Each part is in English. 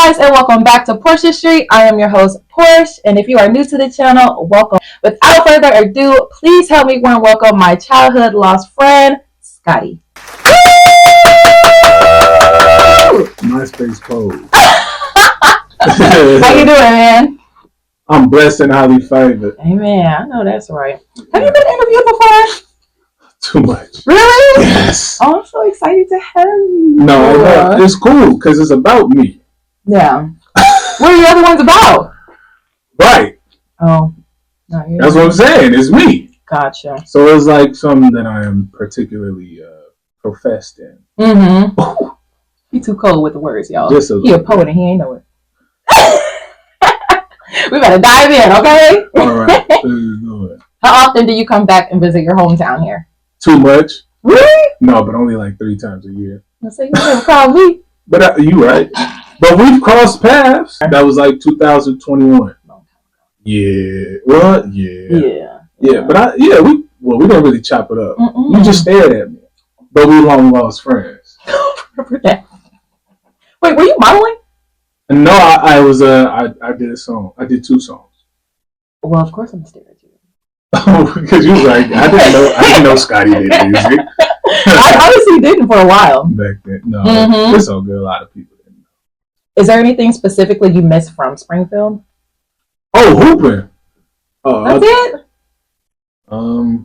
guys, and welcome back to Portia Street. I am your host, Portia, and if you are new to the channel, welcome. Without further ado, please help me warm welcome my childhood lost friend, Scottie. MySpace code. How you doing, man? I'm blessed and highly favored. Amen. I know that's right. Have you been interviewed before? Too much. Really? Yes. Oh, I'm so excited to have you. No, it's cool because it's about me. Yeah. What are the other ones about? Right. Oh. No, that's what I'm saying. It's me. Gotcha. So it's like something that I am particularly professed in. Mm-hmm. He too cold with the words, y'all. He a poet and he ain't know it. We better dive in, okay? All right. Let's do it. How often do you come back and visit your hometown here? Too much. Really? No, but only like 3 times a year. I say you never call me. But you right. But we've crossed paths. That was like 2021. Yeah. What? Yeah. Yeah. But we didn't really chop it up. You just stared at me. But we long lost friends. Remember that? Wait, were you modeling? No, I was I did a song. I did 2 songs. Well, of course I'm staring at you. Oh, because you was like, I didn't know Scottie did music. I honestly didn't for a while. Back then. No, it's all good. A lot of people didn't know. Is there anything specifically you miss from Springfield? Oh, hooping. That's it?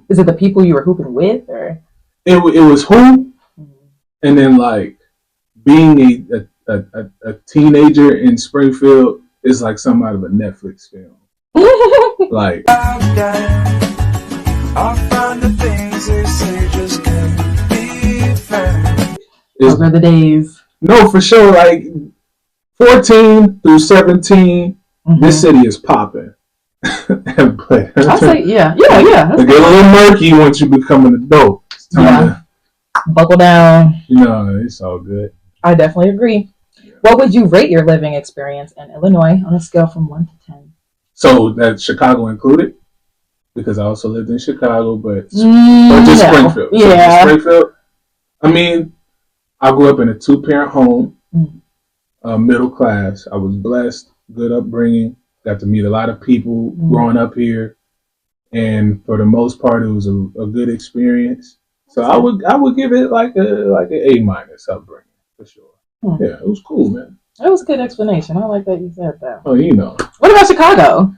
Is it the people you were hooping with, or? It was hoop, and then like being a teenager in Springfield is like something out of a Netflix film. Like I'll find the things they say just can't be found. Those are the days. No, for sure. Like 14 through 17, this city is popping. But I'll say, yeah. It get a little murky once you become an adult. It's time to buckle down. It's all good. I definitely agree. Yeah. What would you rate your living experience in Illinois on a scale from 1 to 10? So that's Chicago included? Because I also lived in Chicago, but just Springfield. Yeah. So Springfield. I mean, I grew up in a 2-parent home, middle class. I was blessed, good upbringing. Got to meet a lot of people growing up here, and for the most part, it was a good experience. So I would give it like an A- upbringing for sure. Yeah, it was cool, man. That was a good explanation. I like that you said that. Oh, you know. What about Chicago?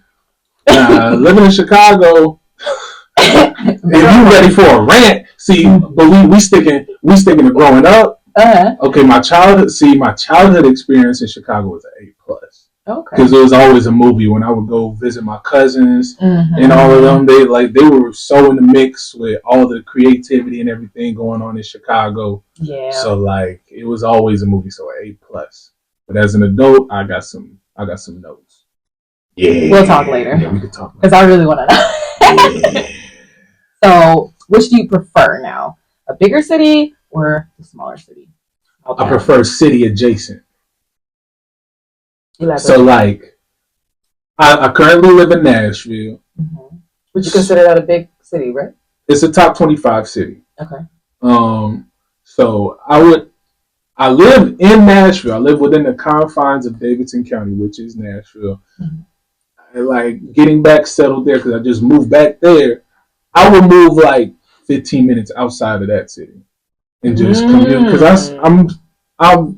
Living in Chicago. If you ready for a rant, see, but we sticking to growing up. Okay, my childhood experience in Chicago was an A+. Okay. Because it was always a movie when I would go visit my cousins and all of them. They were so in the mix with all the creativity and everything going on in Chicago. Yeah. So like it was always a movie. So A+. But as an adult, I got some notes. Yeah. We'll talk later. Yeah, we can talk. Because I really want to know. Yeah. So, which do you prefer now? A bigger city or a smaller city? I prefer city adjacent. Elaborate. So like, I currently live in Nashville. Would you consider that a big city, right? It's a top 25 city. Okay. So I live in Nashville. I live within the confines of Davidson County, which is Nashville. I like getting back settled there because I just moved back there. I would move like 15 minutes outside of that city and just commute because I've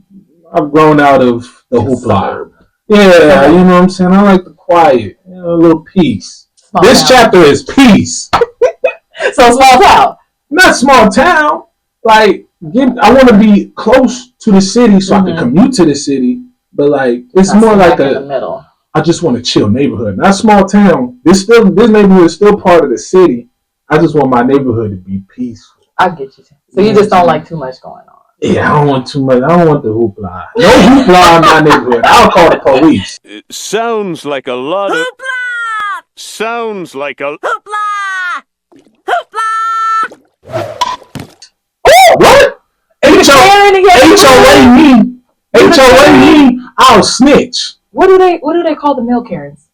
grown out of the hoopla. Yeah, you know what I'm saying? I like the quiet, a little peace. This chapter is peace. So small town? Not small town. Like, I want to be close to the city so I can commute to the city. But like, it's more like in the middle. I just want a chill neighborhood. Not small town. This neighborhood is still part of the city. I just want my neighborhood to be peaceful. I get you. So you just don't like too much going on. Yeah, I don't want too much. I don't want the hoopla. No hoopla in my neighborhood. I'll call the police. It sounds like a lot of... Hoopla! Sounds like a... Hoopla! Hoopla! What? HOA me. I'll snitch. What do they call the male Karens?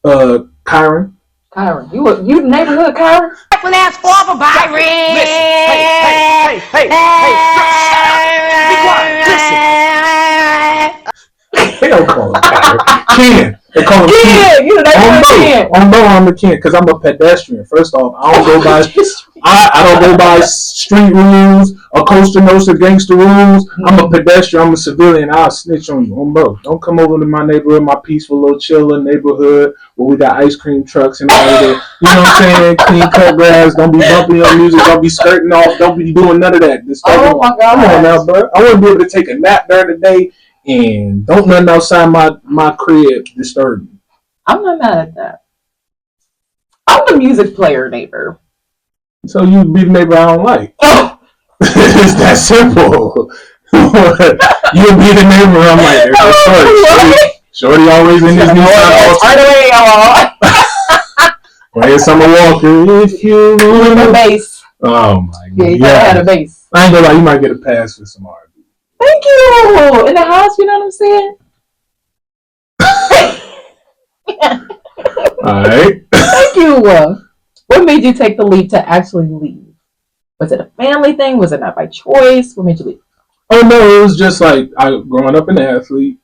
Kyron. You neighborhood Kyron? When that's for Byron. Listen, hey, be quiet, listen. don't call him Kyrie. Ken. They call him Ken. You know, that's I'm the Ken because I'm a pedestrian. First off, I don't go by I don't go by street rules or Costa Nostra gangster rules. I'm a pedestrian. I'm a civilian. I'll snitch on you. Bro, don't come over to my neighborhood, my peaceful little chiller neighborhood where we got ice cream trucks and all of that. You know what I'm saying? Clean cut grass. Don't be bumping your music. Don't be skirting off. Don't be doing none of that. Oh my God! Come on now, bro. I want to be able to take a nap during the day and don't nothing outside my crib disturb me. I'm not mad at that. I'm the music player neighbor. So you be the neighbor I don't like. It's that simple. You'll be the neighbor I'm like, Shorty always in his new Playing Summer Walker. If you with a bass. Oh my God. Yeah, you gotta have a bass. I ain't gonna lie, you might get a pass for some R&B. Thank you. In the house, you know what I'm saying? Alright. Thank you. What made you take the leap to actually leave? Was it a family thing? Was it not by choice? What made you leave? Oh no, it was just like growing up an athlete.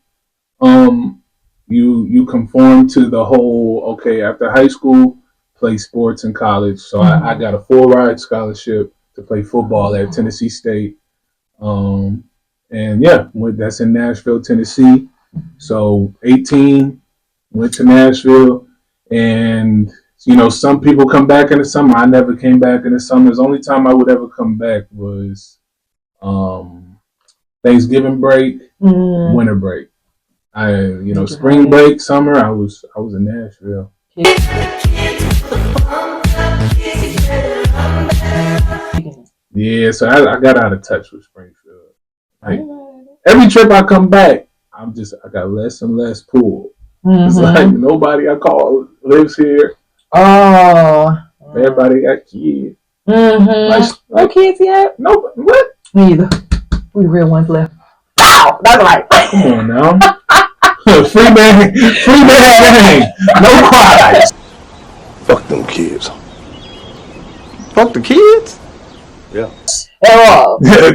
You conform to the whole okay after high school, play sports in college. So I got a full ride scholarship to play football at Tennessee State. And yeah, that's in Nashville, Tennessee. So 18, went to Nashville, and you know some people come back in the summer. I never came back in the summer. The only time I would ever come back was Thanksgiving break, winter break. Spring break, summer. I was in Nashville. Yeah, so I got out of touch with Springfield. Like every trip I come back, I got less and less pull. It's like nobody I call lives here. Oh, everybody got kids. No kids yet? No, what? Me either. We the real ones left. Wow, that's right. Come on now. Free man, no cries. Fuck them kids. Fuck the kids? Yeah.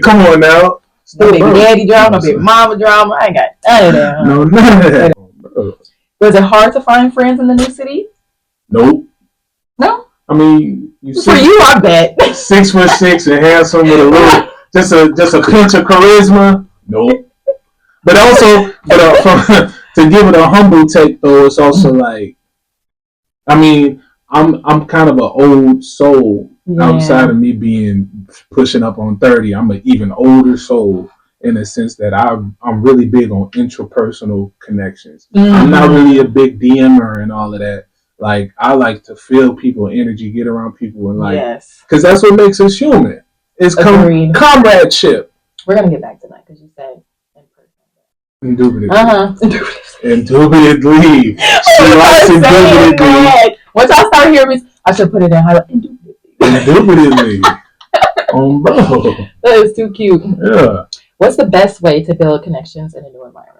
Come on now. No baby daddy drama, no baby mama drama. I ain't got none of that. Huh? No, none of that. Was it hard to find friends in the new city? Nope. No? I mean, for you, I bet. 6'6" and handsome with a little, just a pinch of charisma. Nope. But also, to give it a humble take though, it's also like, I mean, I'm kind of an old soul outside of me being pushing up on 30. I'm an even older soul in the sense that I'm really big on intrapersonal connections. I'm not really a big DMer and all of that. Like I like to feel people energy, get around people, and like, because that's what makes us human. It's comradeship. We're gonna get back to that because you said in person. Indubitably. Indubitably. She likes indubitably. Once I start hearing, I should put it in highlight. Indubitably. Bro. That is too cute. Yeah. What's the best way to build connections in a new environment?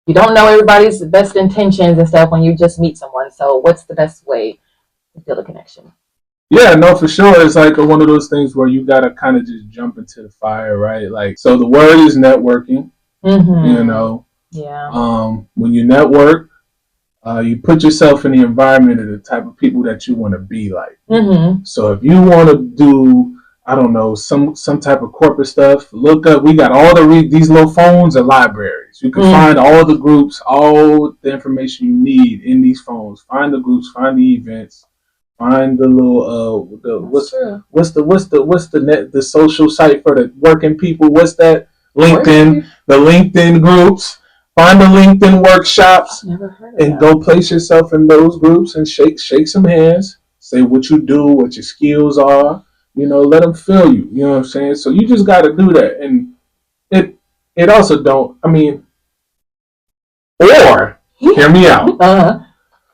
You don't know everybody's best intentions and stuff when you just meet someone. So what's the best way to build a connection? Yeah, no, for sure. It's like one of those things where you got to kind of just jump into the fire, right? Like, so the word is networking, you know? Yeah. When you network, you put yourself in the environment of the type of people that you want to be like. So if you want to do, I don't know, some type of corporate stuff, look up, we got all these little phones and libraries. You can find all the groups, all the information you need in these phones. Find the groups, find the events, find the little what's the social site for the working people? What's that? LinkedIn, the LinkedIn groups. Find the LinkedIn workshops and go place yourself in those groups and shake some hands. Say what you do, what your skills are. You know, let them feel you. You know what I'm saying? So you just got to do that. And it also don't, I mean, or, hear me out.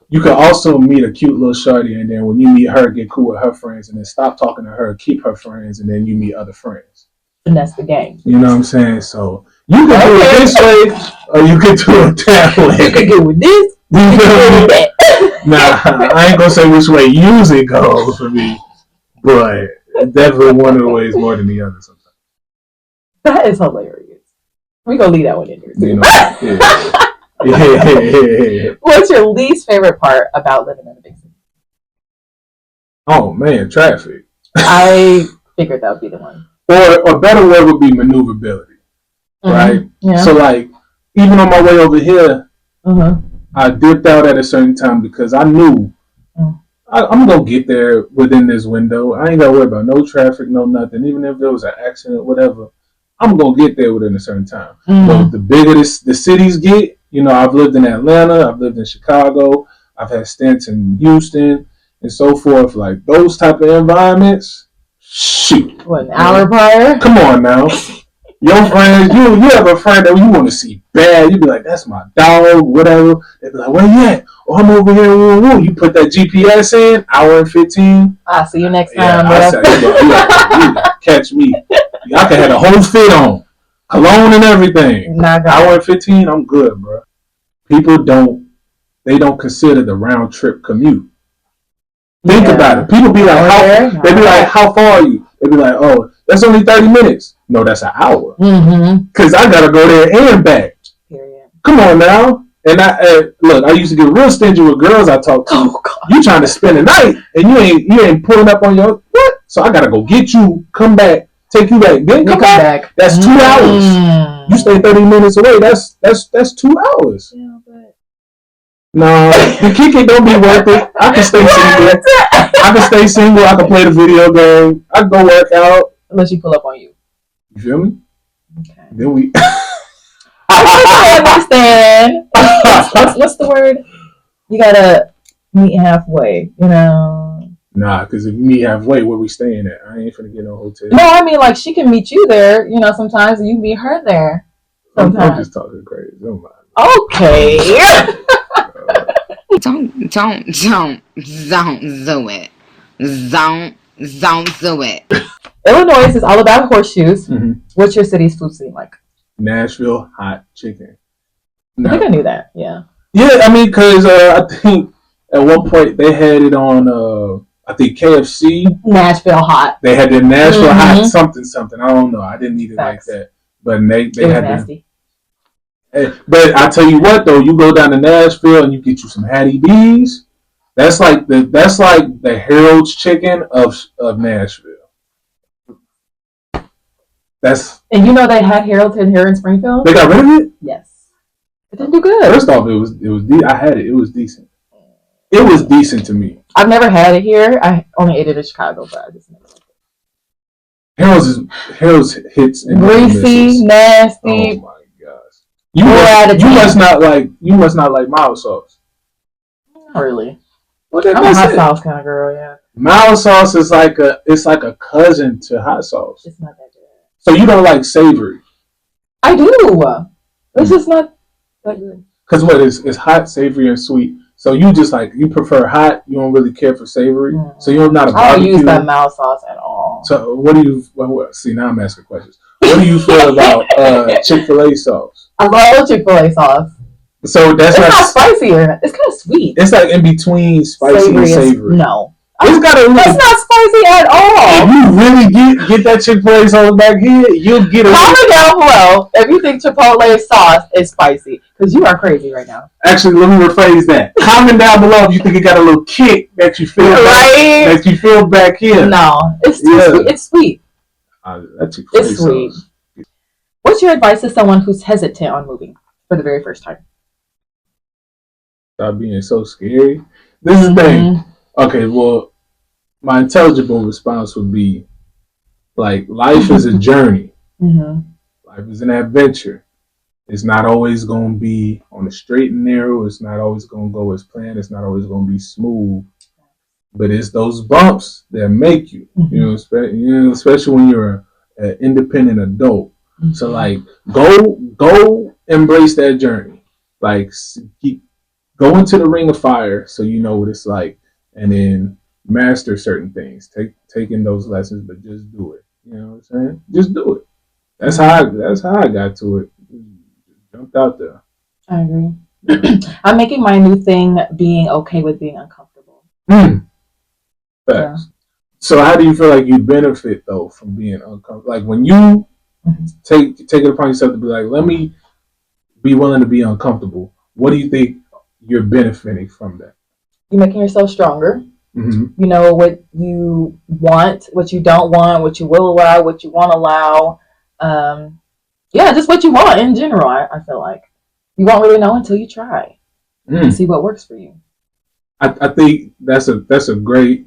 You can also meet a cute little shorty, and then when you meet her, get cool with her friends, and then stop talking to her, keep her friends, and then you meet other friends. And that's the game. You know what I'm saying? So you can do it this way, or you can do it that way. You can do it with this, you can do it with that. Nah, I ain't going to say which way usually goes for me, but definitely one of the ways more than the other sometimes. That is hilarious. We gonna leave that one in there too. You know, yeah. What's your least favorite part about living in a big city? Oh man, traffic. I figured that would be the one. Or a better word would be maneuverability, right? Yeah. So like, even on my way over here, I dipped out at a certain time because I knew I'm gonna get there within this window. I ain't gotta worry about no traffic, no nothing. Even if there was an accident, whatever, I'm gonna get there within a certain time. But the bigger the cities get, you know, I've lived in Atlanta, I've lived in Chicago, I've had stints in Houston and so forth. Like those type of environments, shoot. What, an hour prior? Come on now. Your friends, you have a friend that you want to see bad. You be like, that's my dog, whatever. They be like, where you at? Oh, I'm over here. Woo, woo. You put that GPS in, hour and 15. I'll see you next time, bro. I said, you gotta catch me. I can have a whole fit on, cologne and everything. Hour and 15, I'm good, bro. People don't consider the round trip commute. Think about it. People be like, they be like, how far are you? They be like, oh, that's only 30 minutes. No, that's an hour. Because I got to go there and back. Period. Come on now. And look, I used to get real stingy with girls I talk to. Oh, God. You trying to spend the night and you ain't pulling up on your, what? So I got to go get you, come back, take you back, then come back. That's 2 hours. You stay 30 minutes away. That's 2 hours. Yeah, but... No, the kicking don't be worth it. I can stay single. I can play the video game. I can go work out. Unless you pull up on you. You feel me? Okay. Then we. I understand. What's the word? You gotta meet halfway, you know. Nah, because if you meet halfway, where we staying at? I ain't finna get no hotel. No, I mean like she can meet you there, you know, sometimes, and you meet her there. Sometimes. I'm just talking crazy. Don't mind. Okay. Don't do it. Don't do it. Illinois is all about horseshoes. What's your city's food scene like? Nashville hot chicken. I think I knew that. Yeah. Yeah, I mean, because I think at one point they had it on, I think KFC. Nashville hot. They had the Nashville hot something. I don't know. I didn't eat it like that. But they had nasty. But I tell you what though, you go down to Nashville and you get you some Hattie B's. That's like the Harold's chicken of Nashville. And you know they had Harold's here in Springfield. They got rid of it. Yes, it didn't do good. First off, it was I had it. It was decent. It was decent to me. I've never had it here. I only ate it in Chicago, but I just never liked it. Harold's hits and greasy, nasty. Oh my gosh! You must not like mild sauce. Not really. Well, I'm a hot sauce kind of girl. Yeah. Mild sauce is like a cousin to hot sauce. It's not that good. So you don't like savory? I do. It's just not that good. Because what is hot, savory, and sweet. So you just you prefer hot. You don't really care for savory. So you're not a barbecue. I don't use that mild sauce at all. So what do you? Well, see, now I'm asking questions. What do you feel about Chick-fil-A sauce? I love Chick-fil-A sauce. So it's not spicy or it's kind of sweet. It's like in between spicy and savory. No. It's not spicy at all. If you really get that Chick-fil-A sauce back here, you'll get it. Comment down below if you think Chipotle sauce is spicy, because you are crazy right now. Actually, let me rephrase that. Comment down below if you think it got a little kick that you feel that you feel back here. No, it's sweet. It's sweet. It's sweet. What's your advice to someone who's hesitant on moving for the very first time? Stop being so scary. This is the thing. Okay, well, my intelligible response would be life is a journey. Life is an adventure. It's not always going to be on the straight and narrow. It's not always going to go as planned. It's not always going to be smooth. But it's those bumps that make you, especially when you're an independent adult. So go embrace that journey. Go into the ring of fire so you know what it's like, and then master certain things. Taking those lessons, but just do it. You know what I'm saying? Just do it. That's how I got to it. Jumped out there. I agree. I'm making my new thing being okay with being uncomfortable. Facts. Yeah. So how do you feel like you benefit though from being uncomfortable? Like when you take it upon yourself to be like, let me be willing to be uncomfortable. What do you think you're benefiting from that? You're making yourself stronger. Mm-hmm. You know what you want, what you don't want, what you will allow, what you won't allow. Just what you want in general. I feel like you won't really know until you try and see what works for you. I think that's a great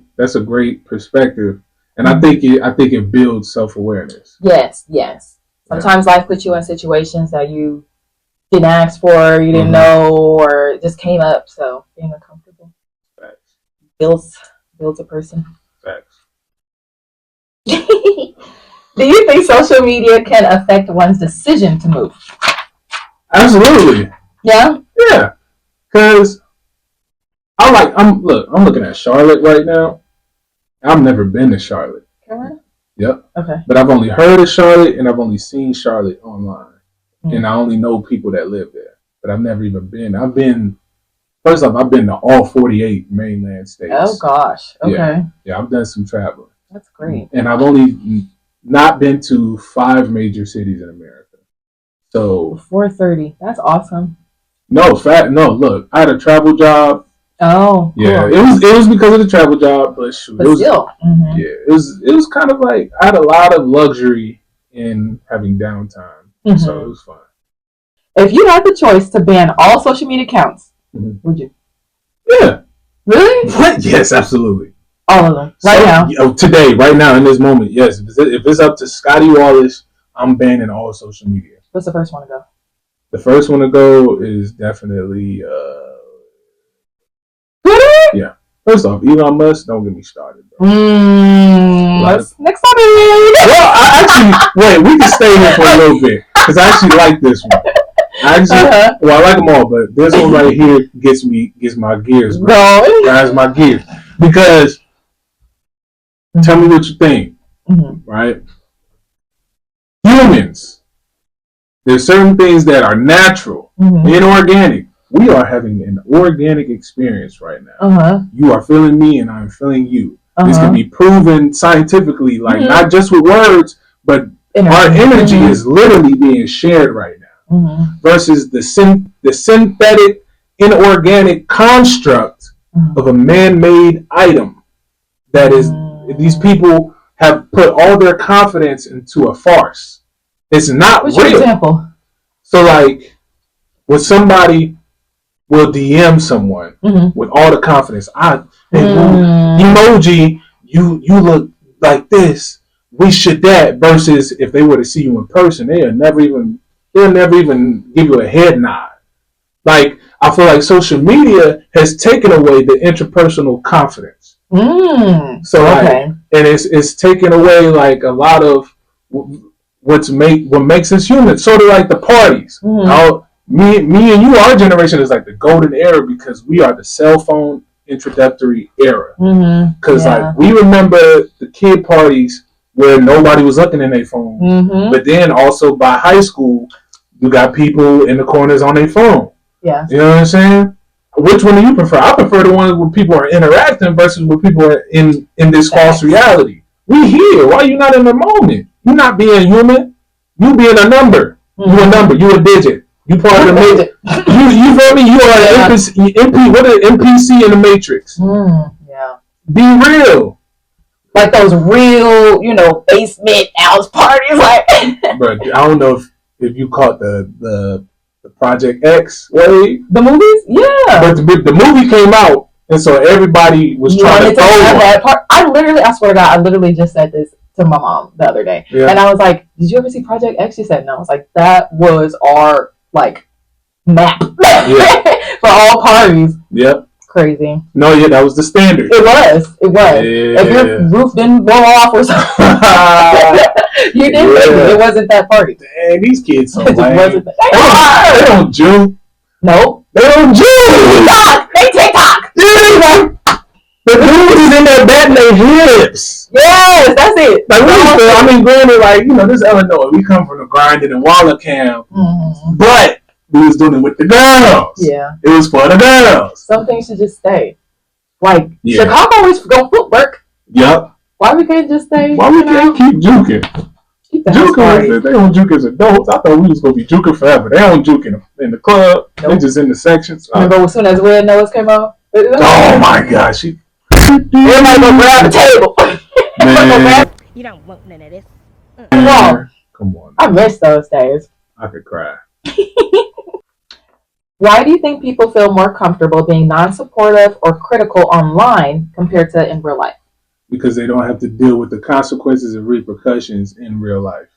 perspective, and I think it builds self-awareness. Yes. Sometimes life puts you in situations that you didn't ask for, you didn't know, or it just came up. So being uncomfortable builds a person. Facts. Do you think social media can affect one's decision to move? Absolutely. Yeah. Yeah. Because I'm looking at Charlotte right now. I've never been to Charlotte. Carolina? Yep. Okay. But I've only heard of Charlotte and I've only seen Charlotte online. And I only know people that live there. But I've never even been. I've been to all 48 mainland states. Oh gosh. Okay. Yeah, I've done some traveling. That's great. And I've only not been to 5 major cities in America. So 430. That's awesome. No, look, I had a travel job. Oh, cool. Yeah, it was because of the travel job, but still, yeah, it was kind of like I had a lot of luxury in having downtime, so it was fun. If you had the choice to ban all social media accounts, would you? Yeah. Really? What? Yes, absolutely. All of them right now. Today, right now, in this moment, yes. If it's up to Scottie Wallace, I'm banning all social media. What's the first one to go? The first one to go is definitely yeah. First off, Elon Musk, don't get me started. Next topic. Well, wait, we can stay here for a little bit because I actually like this one. I like them all, but this one right here gets my gears going. Grinds my gears because tell me what you think, right? Humans, there's certain things that are natural, inorganic. We are having an organic experience right now. You are feeling me, and I'm feeling you. This can be proven scientifically, like not just with words, but our energy is literally being shared right now. Versus the synthetic, inorganic construct of a man-made item that is. These people have put all their confidence into a farce. It's not What's real. Your example? So, like, when somebody will DM someone with all the confidence, emoji, you look like this, we should that, versus if they were to see you in person, they'll never even give you a head nod. Like, I feel like social media has taken away the interpersonal confidence. So like, and it's taken away like a lot of what makes us human. Sort of like the parties. Me and you, our generation is like the golden era because we are the cell phone introductory era. Because like we remember the kid parties where nobody was looking in their phone, but then also by high school you got people in the corners on their phone. Yeah, you know what I'm saying? Which one do you prefer? I prefer the ones where people are interacting versus where people are in this false reality. We here. Why are you not in the moment? You're not being human. You being a number. You a number. You a digit. You part of the matrix. You feel me? You are an what an NPC in the matrix. Yeah. Be real. Like those real, basement house parties. Like, but I don't know if you caught the Project X wave. The movies? Yeah. But the movie came out, and so everybody was trying to have that part. I swear to God, I literally just said this to my mom the other day. Yeah. And I was like, did you ever see Project X? She said no. I was like, that was our, map for all parties. Yep. Crazy. No, yeah, that was the standard. It was. Yeah. If your roof didn't blow off or something, you didn't make it. It wasn't that party. Dang, these kids so lame. They don't juke. Nope. They don't juke. They TikTok. The dude is in there batting their hips. Yes, that's it. Like, granted, this is Illinois. We come from the grinding and Waller camp. But we was doing it with the girls. Yeah. It was for the girls. Some things should just stay. Like, Chicago always go footwork. Yep. Why we can't just stay? Why we can't keep juking? Keep Juking, they don't juke as adults. I thought we was gonna be juking forever. They don't juke in the club. Nope. They just in the sections. Remember as soon as Red Nose came out? Oh my gosh! Everybody go grab the table. Man. You don't want none of this. Come on. I miss those days. I could cry. Why do you think people feel more comfortable being non-supportive or critical online compared to in real life? Because they don't have to deal with the consequences and repercussions in real life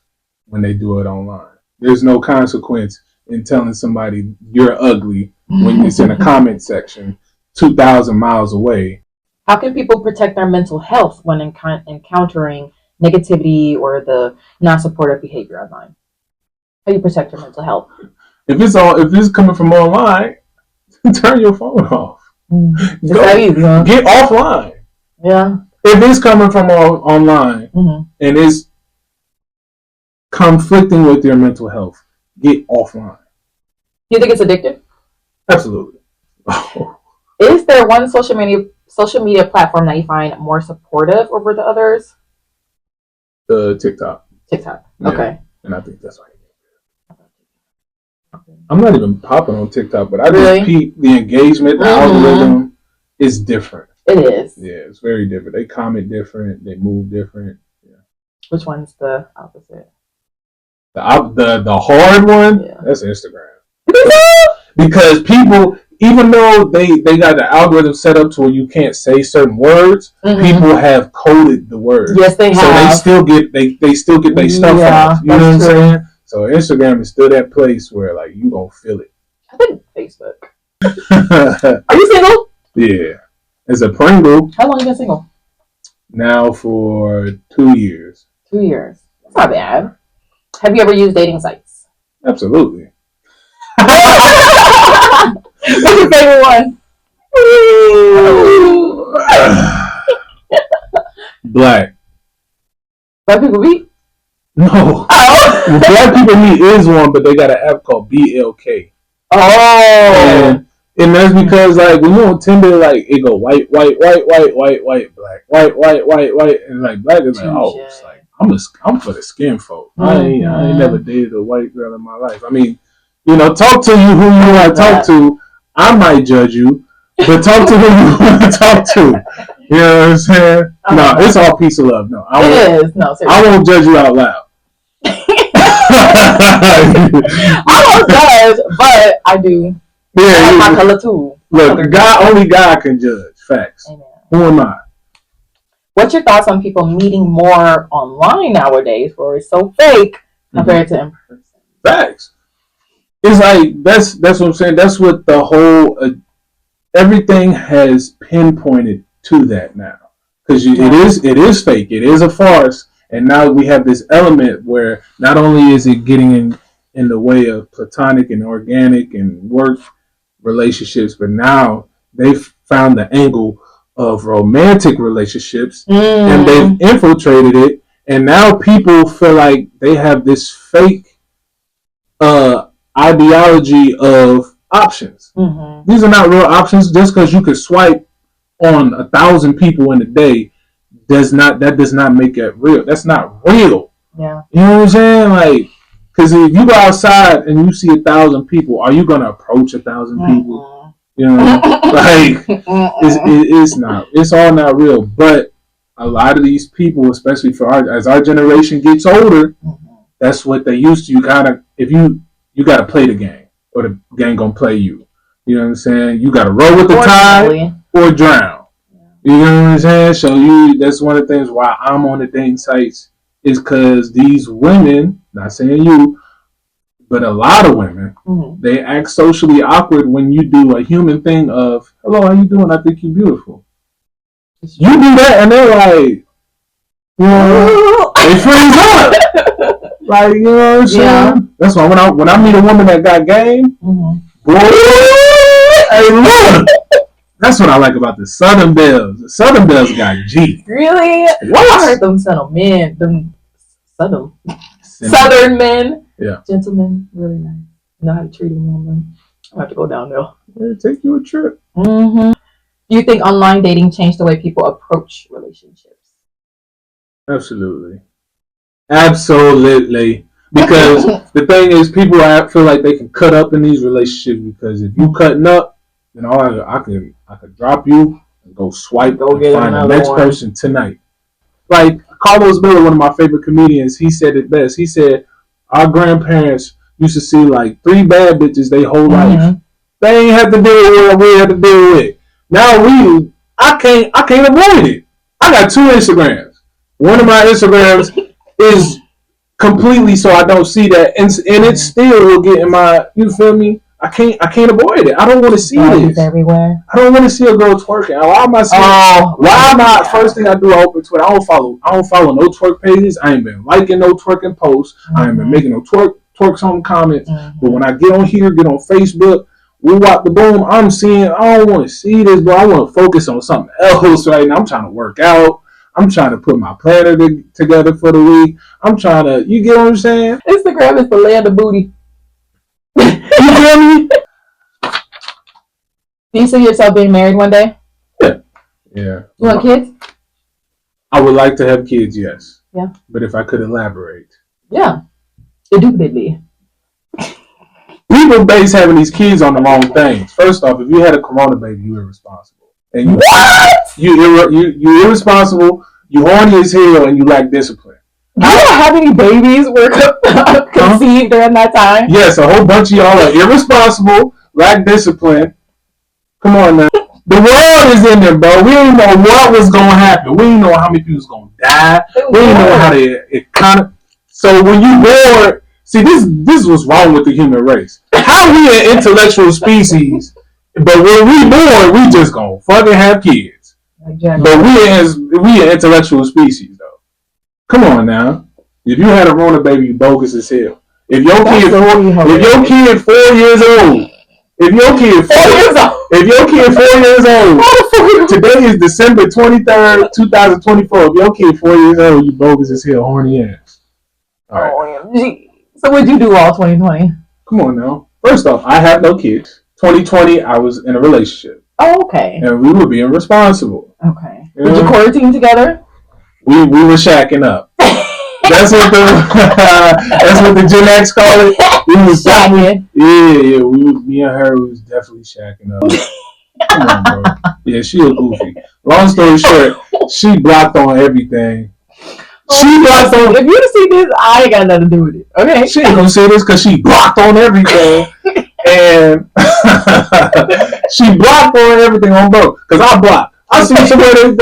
when they do it online. There's no consequence in telling somebody you're ugly when it's in a comment section 2,000 miles away. How can people protect their mental health when encountering negativity or the non-supportive behavior online? How do you protect your mental health? If it's coming from online, turn your phone off. It's that easy, huh? Get offline. Yeah. If it's coming from online and it's conflicting with your mental health, get offline. Do you think it's addictive? Absolutely. Is there one social media platform that you find more supportive over the others? TikTok. TikTok. Yeah. Okay. And I think that's why. I'm not even popping on TikTok, but I really? just peep the engagement, the algorithm is different. It is. Yeah, it's very different. They comment different. They move different. Yeah. Which one's the opposite? The hard one? Yeah. That's Instagram. Because people, even though they got the algorithm set up to where you can't say certain words, people have coded the words. Yes, they have. So they still get their stuff off. You know what I'm saying? So Instagram is still that place where like you gonna feel it. I think Facebook. Are you single? Yeah. As a Pringle. How long have you been single? Now for 2 years. 2 years. That's not bad. Have you ever used dating sites? Absolutely. What's your favorite one? Black. Black people meet? No. Oh. Black people meet is one, but they got an app called BLK. Oh. And that's because like when you on Tinder, like it go white, black, white, and like black is like, oh, it's like I'm for the skin folk. I ain't never dated a white girl in my life. I mean, talk to you who you want to talk to. I might judge you, but talk to who you want to talk to. You know what I'm saying? No, it's all peace and love. No, it is. No, seriously. I won't judge you out loud. I won't judge, but I do. Yeah, my color too. Look, only God can judge. Facts. Amen. Who am I? What's your thoughts on people meeting more online nowadays, where it's so fake compared to in person? Facts. It's like that's what I'm saying. That's what the whole everything has pinpointed to that now, because it is fake. It is a farce, and now we have this element where not only is it getting in the way of platonic and organic and work relationships, but now they've found the angle of romantic relationships and they've infiltrated it, and now people feel like they have this fake ideology of options. These are not real options. Just because you can swipe on 1,000 people in a day does not make it real. That's not real. Yeah. You know what I'm saying? Like, because if you go outside and you see 1,000 people, are you gonna approach 1,000 people? You know, like it's not. It's all not real. But a lot of these people, especially as our generation gets older, that's what they used to. You gotta play the game, or the game gonna play you. You know what I'm saying? You gotta roll with the tide or drown. You know what I'm saying? So that's one of the things why I'm on the dating sites, is because these women, not saying you, but a lot of women, they act socially awkward when you do a human thing of, hello, how you doing? I think you're beautiful. You do that and they're like, they freeze up. Like, you know what I'm saying? Yeah. That's why when I meet a woman that got game, boy, hey, look. That's what I like about the Southern Bells. The Southern Bells got G. Really? What? I heard them Southern men. Yeah. Gentlemen, really nice. Know how to treat a woman. I have to go down there. Yeah, take you a trip. Do you think online dating changed the way people approach relationships? Absolutely. Absolutely. Because the thing is, people feel like they can cut up in these relationships because if you cutting up, then I could drop you and go swipe Go and get find the another next one. person tonight. Like Carlos Miller, one of my favorite comedians, he said it best. He said, our grandparents used to see like 3 bad bitches their whole life. They ain't have to deal with what we had to deal with. Now I can't avoid it. I got 2 Instagrams. One of my Instagrams is completely so I don't see that, and it still will get in my. You feel me? I can't avoid it. I don't want to see this everywhere. I don't want to see a girl twerking. Why am I? First thing I do, I open Twitter. I don't follow no twerk pages. I ain't been liking no twerking posts. I ain't been making no twerks on comments. But when I get on here, get on Facebook, we watch the boom. I'm seeing. I don't want to see this, but I want to focus on something else right now. I'm trying to work out. I'm trying to put my planner together for the week. I'm trying to, you get what I'm saying? Instagram is the land of booty. You feel me? Do you see yourself being married one day? Yeah. You want kids? I would like to have kids, yes. Yeah. But if I could elaborate. Yeah. Indubitably. People base having these kids on the wrong things. First off, if you had a corona baby, you're irresponsible. And you irresponsible, you horny as hell, and you lack discipline. Do you know how many babies were conceived during that time? Yes, a whole bunch of y'all are irresponsible, lack discipline. Come on now. The world is in there, bro. We didn't know what was going to happen. We didn't know how many people was going to die. We didn't know how it kind of... So when you bored... See, this was wrong with the human race. How we an intellectual species... But when we born, we just gonna fucking have kids. Exactly. But we an intellectual species though. Come on now. If you had a Rona baby, you bogus as hell. If your kid 4 years old, today is December 23rd, 2024. If your kid 4 years old, you bogus as hell, horny ass. All right. OMG. So what'd you do all 2020? Come on now. First off, I have no kids. 2020, I was in a relationship. Oh, okay. And we were being responsible. Okay. Did you quarantine together? We were shacking up. That's what the Gen X call it. We was shacking. Yeah. Me and her was definitely shacking up. Come on, bro. Yeah, she was goofy. Long story short, she blocked on everything. If you see this, I ain't got nothing to do with it. Okay. She ain't gonna say this because she blocked on everything. And she blocked on everything on bro. Because I block. I see somebody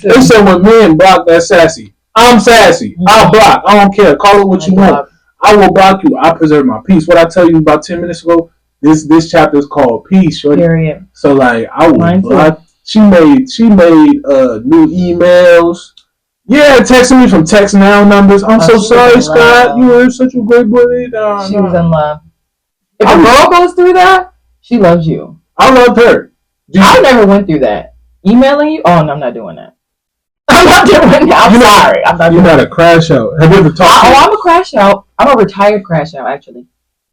they say when men block, that's sassy. I'm sassy. I'll block. I don't care. Call it what you want. I will block you. I preserve my peace. What I tell you about 10 minutes ago, this chapter is called Peace, shorty. Period. So like I will block. She made new emails. Yeah, texting me from text now numbers. I'm so sorry, Scott. You were such a great boy. She was in love. If a girl goes through that, she loves you. I loved her. I never went through that. Emailing you? Oh, no, I'm not doing that. I'm not doing that. I'm sorry. I'm not doing that. You're not a crash out. Have you ever talked to I'm a crash out. I'm a retired crash out, actually.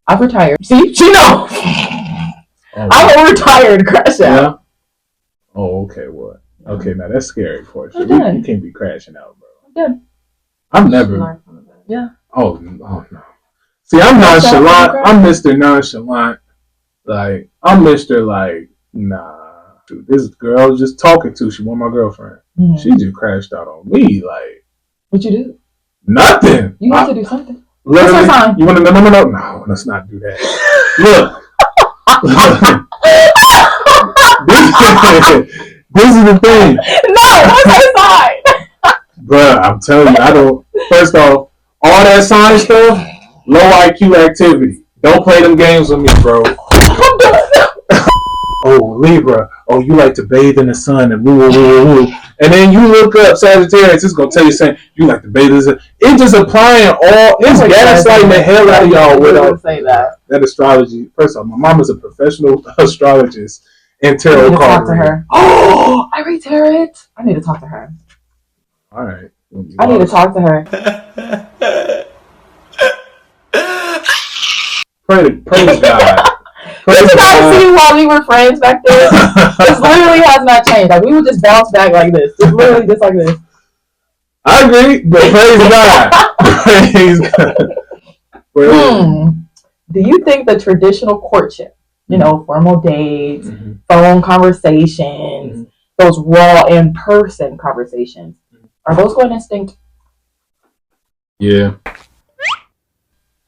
I've retired. See? She knows. I'm a retired crash out. Yeah? Oh, okay. What? Okay, now that's scary for you. You can't be crashing out, bro. I'm good. I've never. Yeah. Oh, no. See, I'm nonchalant. I'm Mr. Nonchalant. Like, I'm Mr. Like, nah. Dude, this girl I was just talking to, she was my girlfriend. Mm-hmm. She just crashed out on me. Like, what'd you do? Nothing. You have to do something. What's her sign? You want to know? No, let's not do that. Look. This is the thing. No, what's her sign? Bruh, I'm telling you, I don't. First off, all that sign stuff, low IQ activity. Don't play them games with me, bro. I'm done. Oh, Libra. Oh, you like to bathe in the sun and woo, woo, woo, woo. And then you look up Sagittarius, it's going to tell you saying, you like to bathe in the sun. It's just applying it's gaslighting the hell out of y'all with say that astrology. First off, my mom is a professional astrologist and tarot card reader. Oh, I read tarot. I need to talk to her. All right. I need to talk to her. Praise God. Did you guys see while we were friends back then? This literally has not changed. Like, we would just bounce back like this. It's literally just like this. I agree, but praise God. Do you think the traditional courtship, formal dates, phone conversations, those raw in-person conversations, are those going extinct? Yeah.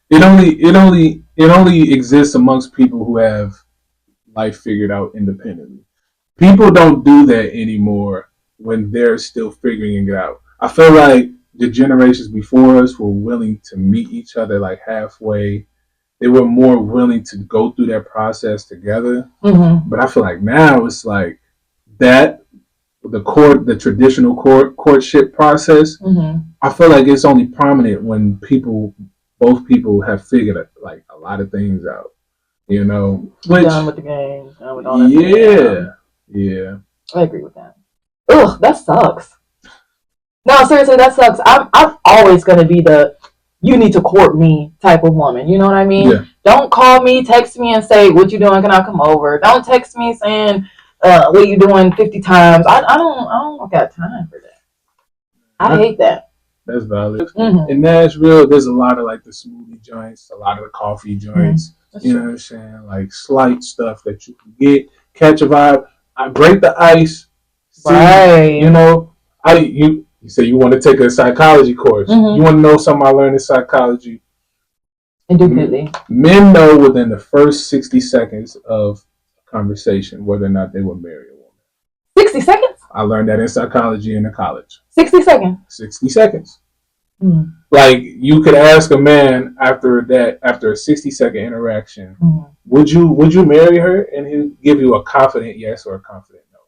It only exists amongst people who have life figured out independently. People don't do that anymore when they're still figuring it out. I feel like the generations before us were willing to meet each other like halfway. They were more willing to go through that process together. But I feel like now it's like that the traditional courtship process. I feel like it's only prominent when both people have figured like a lot of things out. Which done with the game, done with all that. Yeah. I agree with that. Ugh, that sucks. No, seriously, that sucks. I'm always gonna be the you need to court me type of woman. You know what I mean? Yeah. Don't call me, text me, and say what you doing. Can I come over? Don't text me saying what you doing 50 times. I don't got time for that. I hate that. That's valid. In Nashville, there's a lot of like the smoothie joints, a lot of the coffee joints. You know what I'm saying? Like slight stuff that you can get, catch a vibe. I break the ice. Right. You say you want to take a psychology course. You want to know something I learned in psychology. Indubitably. Men know within the first 60 seconds of conversation whether or not they will marry a woman. 60 seconds? I learned that in psychology in the college. 60 seconds? 60 seconds. Like you could ask a man after a 60-second interaction, would you marry her? And he'll give you a confident yes or a confident no.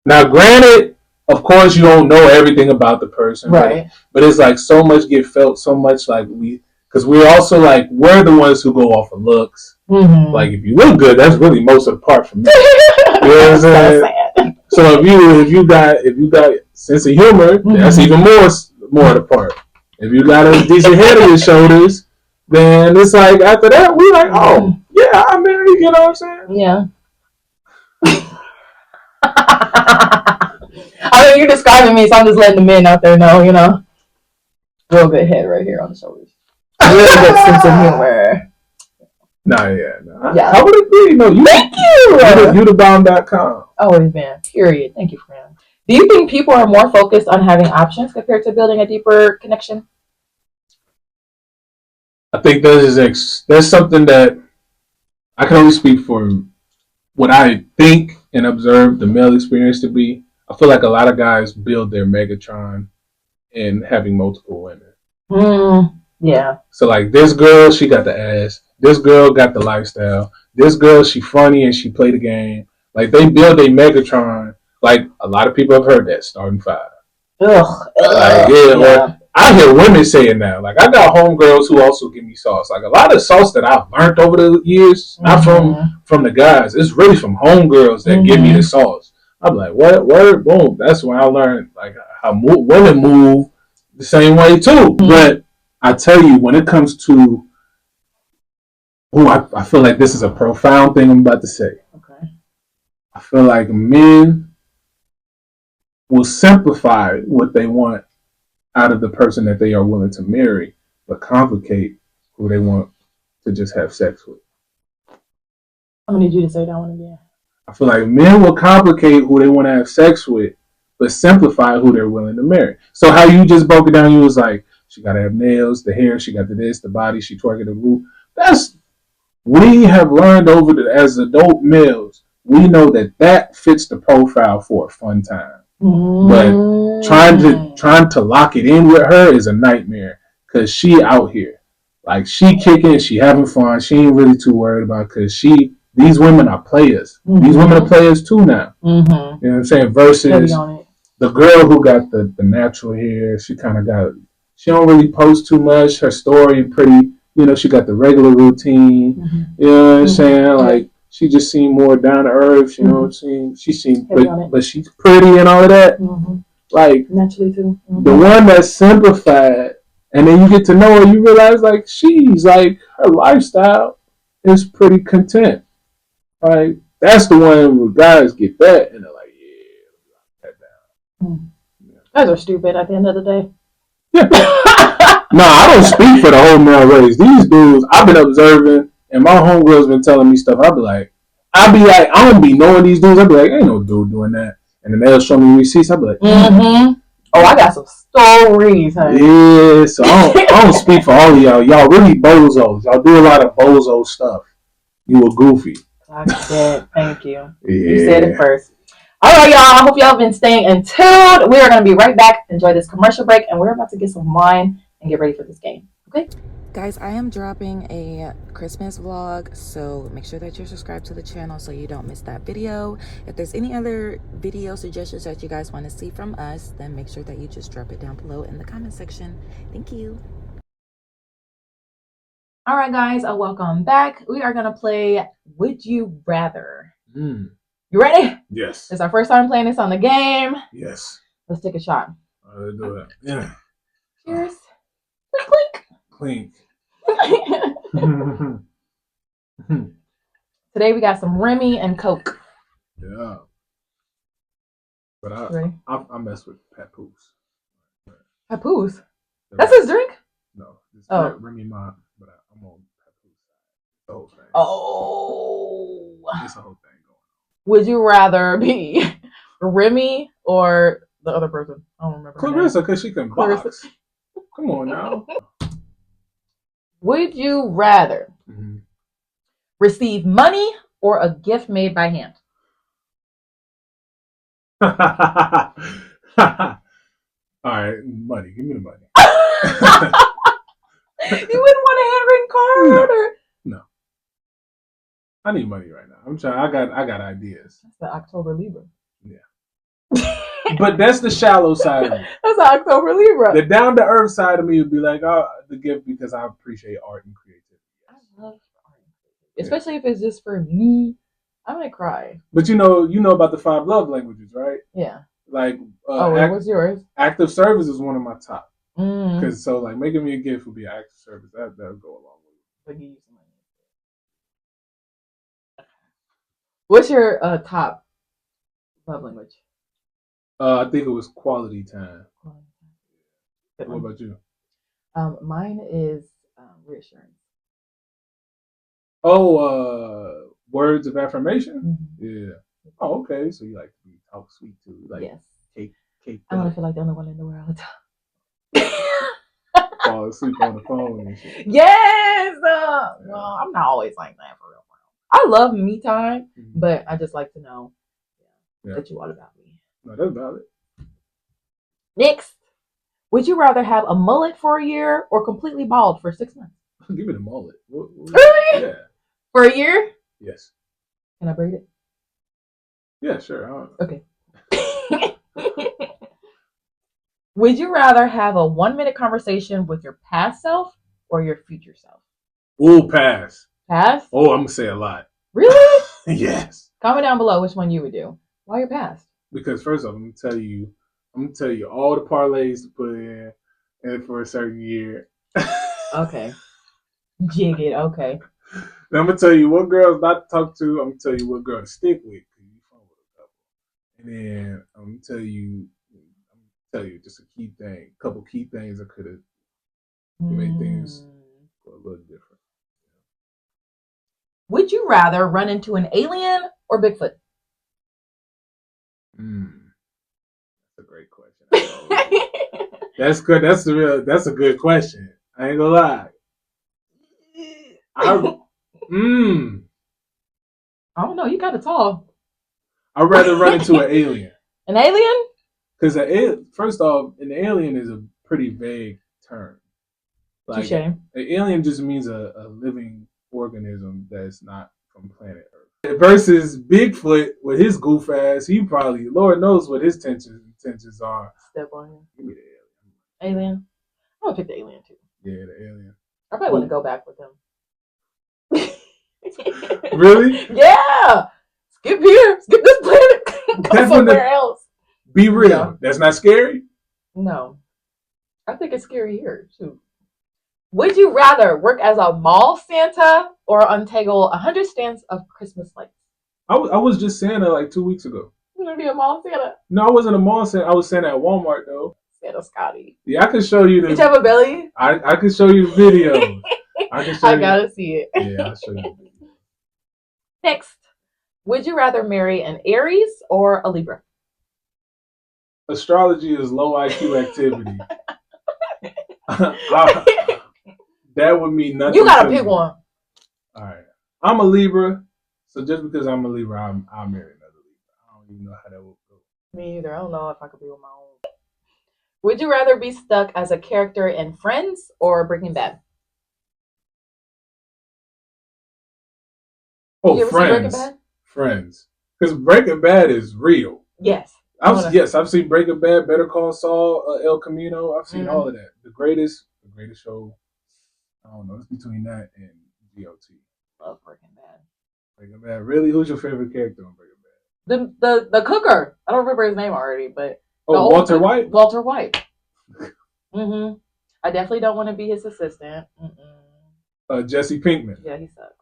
Now, granted, of course, you don't know everything about the person, right? But it's like so much get felt, so much like because we're also like we're the ones who go off of looks. Like if you look good, that's really most of the part for me. You know what I'm saying? So if you got sense of humor, that's even more of the part. If you got a decent head on your shoulders, then it's like after that we like, oh yeah, I'm married. You know what I'm saying? Yeah. I mean, you're describing me, so I'm just letting the men out there know, real good head right here on the shoulders. Really good sense of humor. Yeah. I would agree. No, thank you. Youthebound.com. Always been. Period. Thank you, friend. Do you think people are more focused on having options compared to building a deeper connection? I think there's something that I can only speak for what I think and observe the male experience to be. I feel like a lot of guys build their Megatron in having multiple women. Yeah. So like this girl, she got the ass. This girl got the lifestyle. This girl, she funny and she play the game. Like they build a Megatron. Like a lot of people have heard that starting five. Or I hear women say it now. Like I got homegirls who also give me sauce. Like a lot of sauce that I've learned over the years, not from the guys. It's really from homegirls that give me the sauce. I'm like, what? Word, boom. That's when I learned like how women move the same way too. But I tell you, when it comes to I feel like this is a profound thing I'm about to say. Okay. I feel like men will simplify what they want out of the person that they are willing to marry, but complicate who they want to just have sex with. I'm gonna need you to say that one again. I feel like men will complicate who they want to have sex with, but simplify who they're willing to marry. So how you just broke it down, you was like, she gotta have nails, the hair, she got the this, the body, she twerking the roof. We have learned as adult males, we know that fits the profile for a fun time. But trying to lock it in with her is a nightmare because she out here. Like she kicking, she having fun. She ain't really too worried about because these women are players. These women are players too now. You know what I'm saying? Versus the girl who got the natural hair, she kind of she don't really post too much. Her story pretty, she got the regular routine. You know what I'm saying? Like she just seemed more down to earth. You know what I'm saying? She seemed, but she's pretty and all of that. Like naturally too. The one that's simplified, and then you get to know her, you realize like she's like her lifestyle is pretty content. Right? That's the one where guys get that and they're like, yeah, lock that down. Guys are stupid at the end of the day. Yeah. No, I don't speak for the whole male race. These dudes, I've been observing, and my homegirl's been telling me stuff. I'm like, I don't be knowing these dudes. I'll be like, ain't no dude doing that. And then they'll show me receipts. I'll be like, mm-hmm. Oh, I got some stories, honey. Yeah, so I don't speak for all of y'all. Y'all really bozos. Y'all do a lot of bozo stuff. You were goofy. I said, thank you. Yeah. You said it first. All right, y'all. I hope y'all have been staying in tuned. We are going to be right back. Enjoy this commercial break, and we're about to get some wine and get ready for this game. Okay? Guys, I am dropping a Christmas vlog, so make sure that you're subscribed to the channel so you don't miss that video. If there's any other video suggestions that you guys want to see from us, then make sure that you just drop it down below in the comment section. Thank you. All right, guys, welcome back. We are going to play Would You Rather. You ready? Yes. It's our first time playing this on the game. Yes. Let's take a shot. Let's do it. Yeah. Cheers. Clink. Clink. Today we got some Remy and Coke. Yeah. But I mess with Papoose. Papoose? That's his drink? No. It's Remy Ma, but I'm on Papoose side. The whole thing. Oh. It's a whole thing going on. Would you rather be Remy or the other person? I don't remember. Clarissa, because she can box. Come on now. Would you rather receive money or a gift made by hand? All right, money. Give me the money. You wouldn't want a handwritten card? No. I need money right now. I'm trying. I got ideas. That's the October Libra. Yeah. But that's the shallow side of me. That's the October Libra. The down to earth side of me would be like, the gift because I appreciate art and creativity. I love art, especially if it's just for me. I might cry. But you know about the 5 love languages, right? Yeah. Like, what's yours? Active service is one of my top. Because so like making me a gift would be an active service. That'll go a long way. But give you some money. What's your top love language? I think it was quality time. What about you? Mine is reassurance. Oh, words of affirmation? Yeah. Oh, okay. So you like to talk sweet too. Like yes. Cake. I don't feel like the only one in the world. Fall asleep on the phone and shit. Yes. Well, I'm not always like that for real. I love me time, but I just like to know that you all about me. No, that's valid. Next, would you rather have a mullet for a year or completely bald for 6 months? Give me the mullet. Really? Yeah. For a year? Yes. Can I braid it? Yeah, sure. Okay. Would you rather have a 1-minute conversation with your past self or your future self? Ooh, pass. Pass? Oh, I'm gonna say a lot. Really? Yes. Comment down below which one you would do. Why your past? Because first off, I'm gonna tell you all the parlays to put in for a certain year. Okay. Jig it. Okay. Then I'm gonna tell you what girls not to talk to. I'm gonna tell you what girl to stick with because you fun with a couple. And then I'm gonna tell you just a couple key things that could have made things go a little different. Would you rather run into an alien or Bigfoot? That's a great question. That's good. That's a good question. I ain't gonna lie. I don't know. You kind of tall. I'd rather run into an alien. An alien? Because first off, an alien is a pretty vague term. Like, Touché. an alien just means a living organism that's not from planet Earth. Versus Bigfoot with his goof ass, he probably, Lord knows what his intentions are. Step on him. Give me the alien. Alien? I'm going to pick the alien too. Yeah, the alien. I probably want to go back with him. Really? Yeah. Skip here. Skip this planet. Go somewhere else. Be real. Yeah. That's not scary? No. I think it's scary here too. Would you rather work as a mall Santa or untangle 100 stands of Christmas lights? I was just Santa like 2 weeks ago. You want to be a mall Santa? No, I wasn't a mall Santa. I was Santa at Walmart though. Instead of Scottie. Yeah, I can show you the. Did you have a belly? I can show you the video. I gotta see it. Yeah, I'll show you the video. Next, would you rather marry an Aries or a Libra? Astrology is low IQ activity. That would mean nothing. You gotta pick one. All right, I'm a Libra, so just because I'm a Libra, I'll marry another Libra. I don't even know how that would go. Me either. I don't know if I could be with my own. Would you rather be stuck as a character in Friends or Breaking Bad? Oh, you ever Friends. seen Breaking Bad? Friends, because Breaking Bad is real. Yes. I've seen Breaking Bad, Better Call Saul, El Camino. I've seen all of that. The greatest show. I don't know. It's between that and GOT. Love Breaking Bad. Breaking Bad. Really? Who's your favorite character on Breaking Bad? The cooker. I don't remember his name already, but Walter White. Walter White. I definitely don't want to be his assistant. Jesse Pinkman. Yeah, he sucks.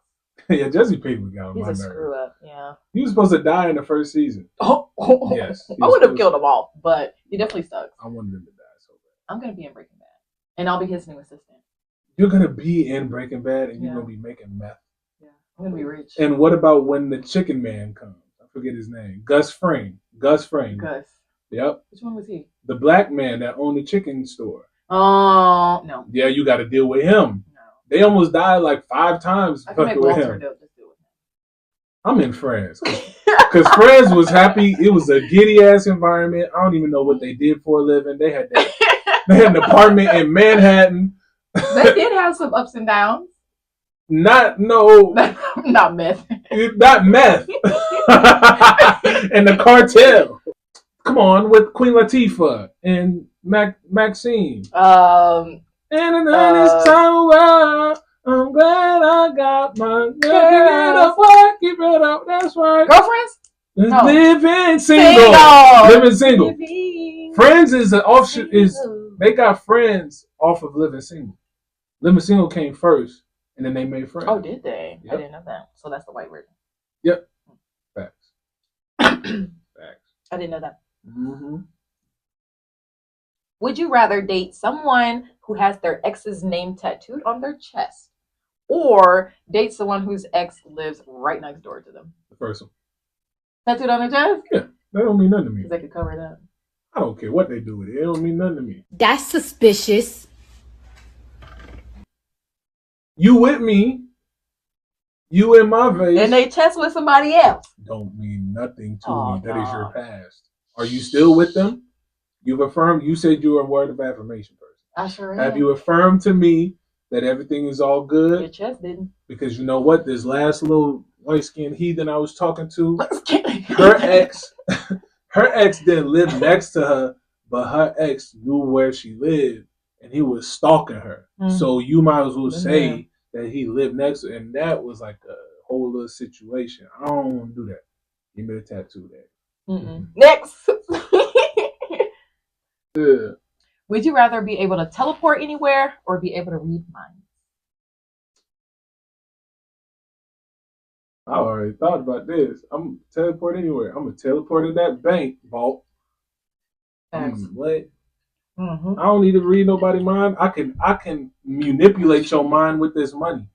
Yeah, Jesse Pinkman got on my nerves. He's a screw up. Yeah. He was supposed to die in the first season. Yes. I would have killed him all, but he definitely sucks. I wanted him to die so bad. I'm gonna be in Breaking Bad, and I'll be his new assistant. You're gonna be in Breaking Bad, and you're gonna be making meth. Yeah, I'm gonna be rich. And what about when the Chicken Man comes? I forget his name. Gus Fring. Gus. Yep. Which one was he? The black man that owned the chicken store. Oh no. Yeah, you got to deal with him. No. They almost died like 5 times. I can make Walter deal with him. I'm in Friends. Because Friends was happy. It was a giddy ass environment. I don't even know what they did for a living. They had an apartment in Manhattan. They did have some ups and downs. Not meth. Not meth. And the cartel. Come on, with Queen Latifah and Maxine. And then it's time. I'm glad I got my keep it up. That's right. Girlfriends? No. Living single. Living single. Friends is an offshoot. They got Friends off of Living Single. Living Single came first, and then they made Friends. Oh, did they? Yep. I didn't know that. So that's the white version. Yep. Facts. Facts. I didn't know that. Would you rather date someone who has their ex's name tattooed on their chest, or date someone whose ex lives right next door to them? The first one. Tattooed on their chest? Yeah, that don't mean nothing to me. Because they could cover it up. I don't care what they do with it. It don't mean nothing to me. That's suspicious. You with me. You in my face. And they chest with somebody else. Don't mean nothing to me. That is your past. Are you still with them? You've affirmed. You said you were a word of affirmation person. I sure am. Have you affirmed to me that everything is all good? Your chest didn't. Because you know what? This last little light-skinned heathen I was talking to, her ex didn't live next to her, but her ex knew where she lived, and he was stalking her. So you might as well say that he lived next to her, and that was like a whole little situation. I don't want to do that. Give me the tattoo there. Next. Yeah. Would you rather be able to teleport anywhere or be able to read minds? I already thought about this. I'm teleport anywhere. I'm gonna teleport to that bank vault. What? I don't need to read nobody's mind. I can manipulate your mind with this money,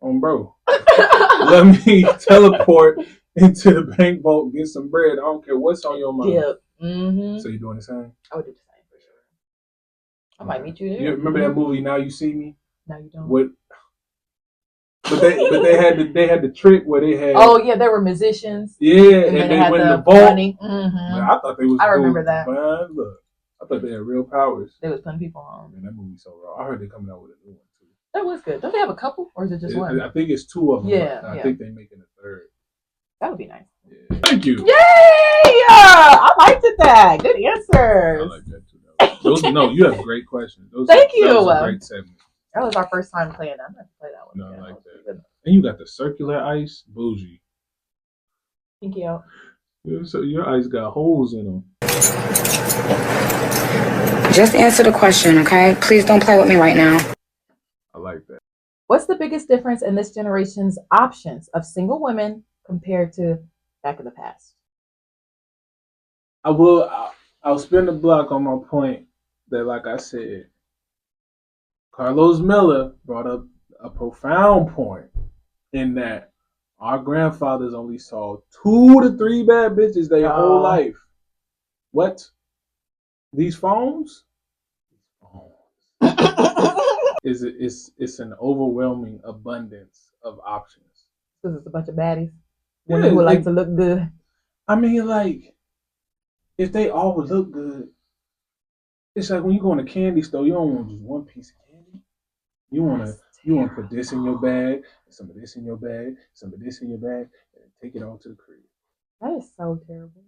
bro. Let me teleport into the bank vault and get some bread. I don't care what's on your mind. Yep. So you doing the same? I would do the same for sure. I might meet you there. You remember that movie Now You See Me? No, you don't. But they had the trick where they had. Oh yeah, they were musicians. Yeah, and they went in the vault. I thought they was. I remember that. Man, look, I thought they had real powers. They was putting people on. Man, that movie's so raw. I heard they're coming out with a new one too. That was good. Don't they have a couple, or is it just one? I think it's 2 of them. Yeah, I think they're making a 3rd. That would be nice. Yeah. Thank you. Yay! I liked that. Good answers. I like that too. No, you have great questions. Thank you. That was a great segment. That was our first time playing that. I'm going to play that one. No, I like that. And you got the circular ice, bougie. Thank you. So your ice got holes in them. Just answer the question, okay? Please don't play with me right now. I like that. What's the biggest difference in this generation's options of single women compared to back in the past? I'll spin the block on my point that, like I said, Carlos Miller brought up a profound point in that our grandfathers only saw 2 to 3 bad bitches their whole life. What? These phones? It's an overwhelming abundance of options. Because it's a bunch of baddies. Women who like to look good. I mean, like, if they all would look good, it's like when you go in a candy store, you don't want just one piece of candy. You want to put this in your bag, some of this in your bag, some of this in your bag, and take it all to the crib. That is so terrible.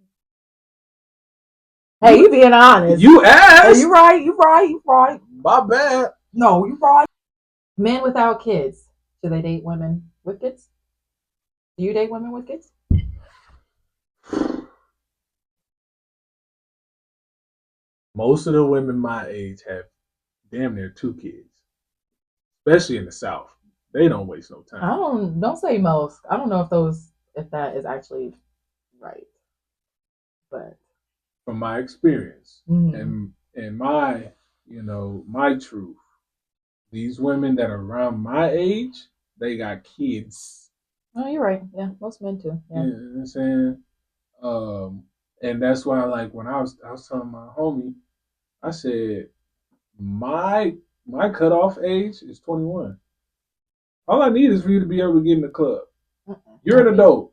Hey, you being honest. You asked. Hey, you right. My bad. No, you right. Men without kids, do they date women with kids? Do you date women with kids? Most of the women my age have damn near 2 kids, especially in the South. They don't waste no time. Don't say most. I don't know if that is actually right, but from my experience and my my truth, these women that are around my age, they got kids. Oh, you're right. Yeah, most men too. Yeah. You know what I'm saying? And that's why, like, when I was telling my homie, I said my cutoff age is 21. All I need is for you to be able to get in the club. You're an adult.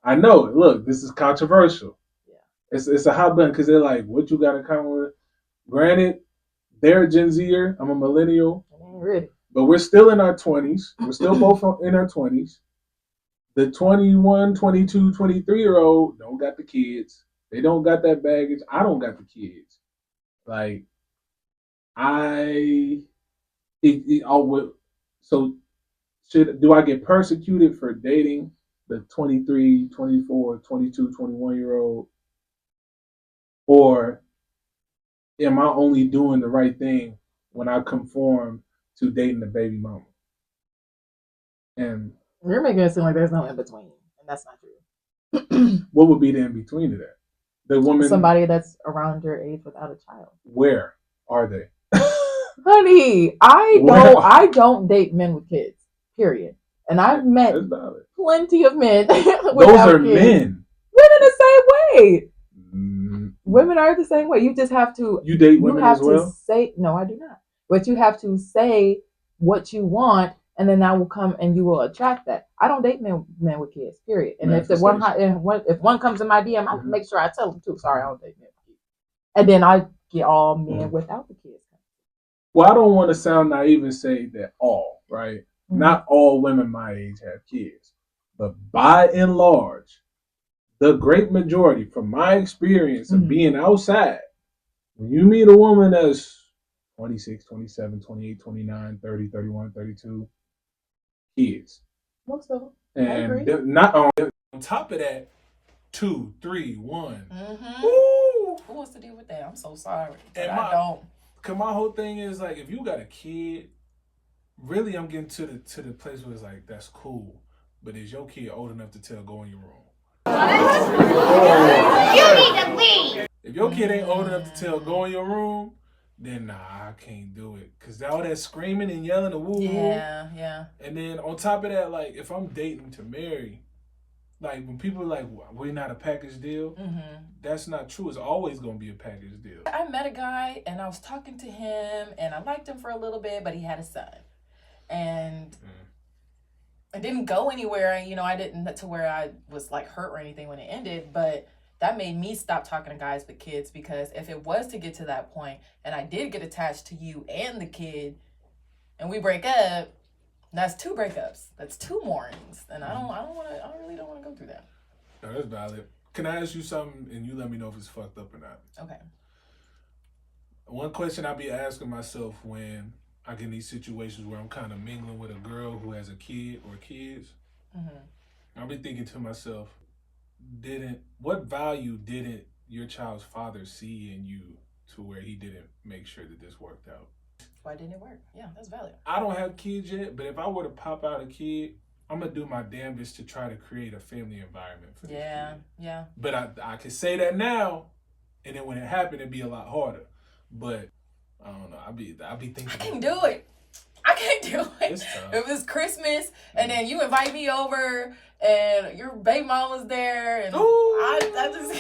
I know. Look, this is controversial. Yeah. It's a hot button because they're like, what you got in common with? Granted, they're a Gen Zer. I'm a millennial. Really? But we're still in our 20s. We're still both in our 20s. The 21, 22, 23-year-old don't got the kids. They don't got that baggage. I don't got the kids. Like, do I get persecuted for dating the 23, 24, 22, 21-year-old? Or am I only doing the right thing when I conform to dating the baby mama? And you're making it seem like there's no in between, and that's not true. What would be the in between to that? The woman, somebody that's around your age without a child. Where are they? Honey, I don't date men with kids. Period. And I've met plenty of men without Those are kids. Men. Women the same way. Women are the same way. You just have to. You date women as well? You have to say no. I do not. But you have to say what you want, and then that will come, and you will attract that. I don't date men with kids. Period. And if one comes in my DM, I make sure I tell them too. Sorry, I don't date men with kids. And then I get all men without the kids. Well, I don't want to sound naive and say that all, right? Not all women my age have kids, but by and large, the great majority, from my experience of being outside, when you meet a woman that's 26, 27, 28, 29, 30, 31, 32, kids. Most of them. And not on top of that, 2, 3, 1. Who wants to deal with that? I'm so sorry. But I don't. Cause my whole thing is like, if you got a kid, really, I'm getting to the place where it's like, that's cool, but is your kid old enough to tell go in your room? You need to leave. If your kid ain't old enough to tell go in your room, then nah, I can't do it. Cause all that screaming and yelling and woo. Yeah. And then on top of that, like, if I'm dating to marry, like, when people are like, we're not a package deal, that's not true. It's always going to be a package deal. I met a guy, and I was talking to him, and I liked him for a little bit, but he had a son. And it didn't go anywhere. I didn't to where I was, like, hurt or anything when it ended, but that made me stop talking to guys with kids, because if it was to get to that point, and I did get attached to you and the kid, and we break up, that's 2 breakups. That's 2 mourns, and I really don't want to go through that. No, that's valid. Can I ask you something, and you let me know if it's fucked up or not? Okay. One question I be asking myself when I get in these situations where I'm kind of mingling with a girl who has a kid or kids, I'll be thinking to myself, what value didn't your child's father see in you to where he didn't make sure that this worked out? Why didn't it work? Yeah, that's valid. I don't have kids yet, but if I were to pop out a kid, I'm going to do my damnedest to try to create a family environment for this kid. Yeah. But I can say that now, and then when it happened, it'd be a lot harder. But I don't know. I be thinking. I can't do it. I can't do it. It's tough. If it's Christmas and then you invite me over and your baby mama's there and I just